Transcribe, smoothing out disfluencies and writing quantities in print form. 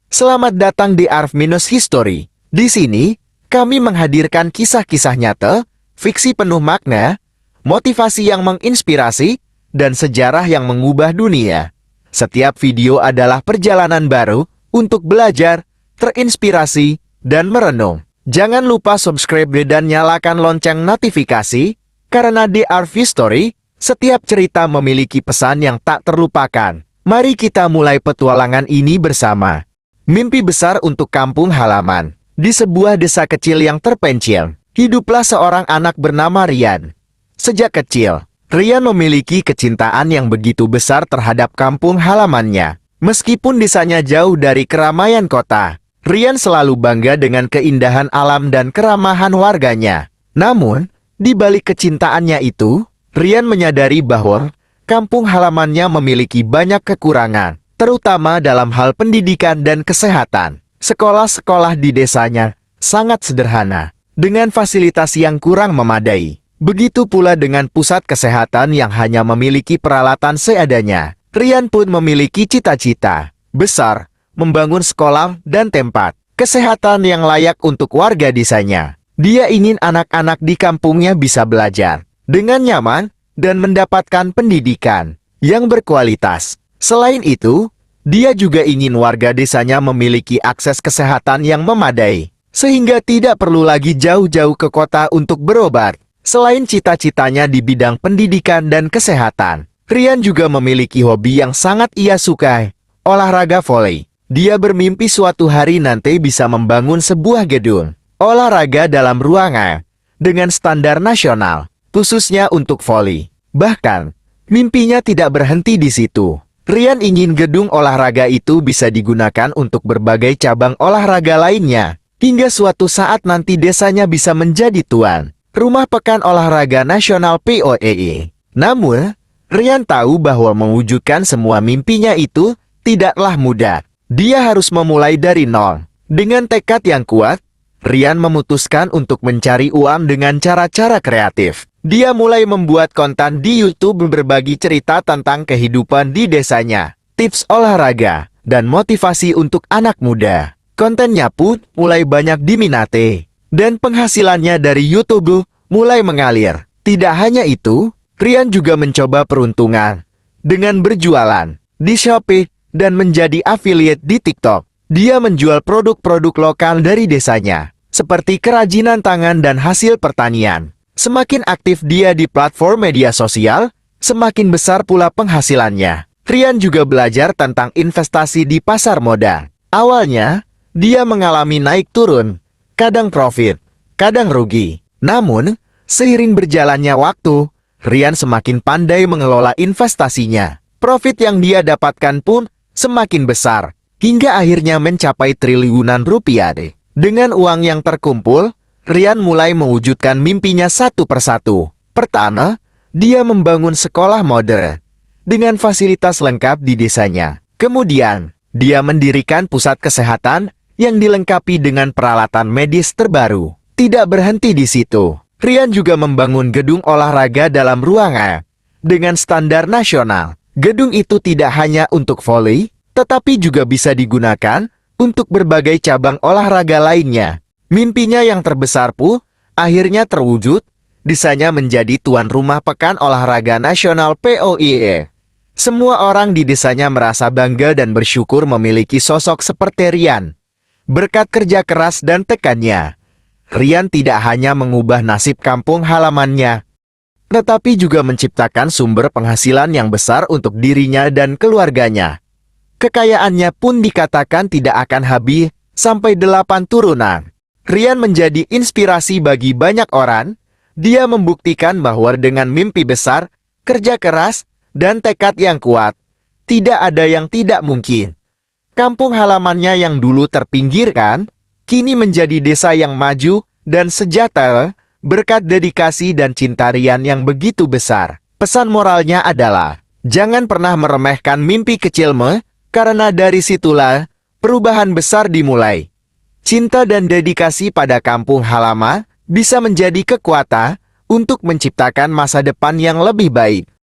Selamat datang di Arf-History. Di sini, kami menghadirkan kisah-kisah nyata, fiksi penuh makna, motivasi yang menginspirasi, dan sejarah yang mengubah dunia. Setiap video adalah perjalanan baru untuk belajar, terinspirasi, dan merenung. Jangan lupa subscribe dan nyalakan lonceng notifikasi, karena di Arf-History, setiap cerita memiliki pesan yang tak terlupakan. Mari kita mulai petualangan ini bersama. Mimpi besar untuk kampung halaman. Di sebuah desa kecil yang terpencil, hiduplah seorang anak bernama Rian. Sejak kecil, Rian memiliki kecintaan yang begitu besar terhadap kampung halamannya. Meskipun desanya jauh dari keramaian kota, Rian selalu bangga dengan keindahan alam dan keramahan warganya. Namun, di balik kecintaannya itu, Rian menyadari bahwa kampung halamannya memiliki banyak kekurangan, terutama dalam hal pendidikan dan kesehatan. Sekolah-sekolah di desanya sangat sederhana, dengan fasilitas yang kurang memadai. Begitu pula dengan pusat kesehatan yang hanya memiliki peralatan seadanya. Rian pun memiliki cita-cita besar, membangun sekolah dan tempat kesehatan yang layak untuk warga desanya. Dia ingin anak-anak di kampungnya bisa belajar dengan nyaman dan mendapatkan pendidikan yang berkualitas. Selain itu, dia juga ingin warga desanya memiliki akses kesehatan yang memadai, sehingga tidak perlu lagi jauh-jauh ke kota untuk berobat. Selain cita-citanya di bidang pendidikan dan kesehatan, Rian juga memiliki hobi yang sangat ia sukai, olahraga voli. Dia bermimpi suatu hari nanti bisa membangun sebuah gedung olahraga dalam ruangan dengan standar nasional, khususnya untuk voli. Bahkan, mimpinya tidak berhenti di situ. Rian ingin gedung olahraga itu bisa digunakan untuk berbagai cabang olahraga lainnya, hingga suatu saat nanti desanya bisa menjadi tuan rumah pekan olahraga nasional POEI. Namun, Rian tahu bahwa mewujudkan semua mimpinya itu tidaklah mudah. Dia harus memulai dari nol. Dengan tekad yang kuat, Rian memutuskan untuk mencari uang dengan cara-cara kreatif. Dia mulai membuat konten di YouTube berbagi cerita tentang kehidupan di desanya, tips olahraga, dan motivasi untuk anak muda. Kontennya pun mulai banyak diminati, dan penghasilannya dari YouTube mulai mengalir. Tidak hanya itu, Rian juga mencoba peruntungan dengan berjualan di Shopee dan menjadi affiliate di TikTok. Dia menjual produk-produk lokal dari desanya, seperti kerajinan tangan dan hasil pertanian. Semakin aktif dia di platform media sosial, semakin besar pula penghasilannya. Rian juga belajar tentang investasi di pasar modal. Awalnya, dia mengalami naik turun, kadang profit, kadang rugi. Namun, seiring berjalannya waktu, Rian semakin pandai mengelola investasinya. Profit yang dia dapatkan pun semakin besar, hingga akhirnya mencapai triliunan rupiah. Dengan uang yang terkumpul, Rian mulai mewujudkan mimpinya satu persatu. Pertama, dia membangun sekolah modern dengan fasilitas lengkap di desanya. Kemudian, dia mendirikan pusat kesehatan yang dilengkapi dengan peralatan medis terbaru. Tidak berhenti di situ, Rian juga membangun gedung olahraga dalam ruangan dengan standar nasional. Gedung itu tidak hanya untuk voli, tetapi juga bisa digunakan untuk berbagai cabang olahraga lainnya. Mimpinya yang terbesar pun akhirnya terwujud. Desanya menjadi tuan rumah pekan olahraga nasional POIE. Semua orang di desanya merasa bangga dan bersyukur memiliki sosok seperti Rian. Berkat kerja keras dan tekannya, Rian tidak hanya mengubah nasib kampung halamannya, tetapi juga menciptakan sumber penghasilan yang besar untuk dirinya dan keluarganya. Kekayaannya pun dikatakan tidak akan habis sampai 8 turunan. Rian menjadi inspirasi bagi banyak orang. Dia membuktikan bahwa dengan mimpi besar, kerja keras, dan tekad yang kuat, tidak ada yang tidak mungkin. Kampung halamannya yang dulu terpinggirkan, kini menjadi desa yang maju dan sejahtera berkat dedikasi dan cinta Rian yang begitu besar. Pesan moralnya adalah, jangan pernah meremehkan mimpi kecilmu, karena dari situlah perubahan besar dimulai. Cinta dan dedikasi pada kampung halaman bisa menjadi kekuatan untuk menciptakan masa depan yang lebih baik.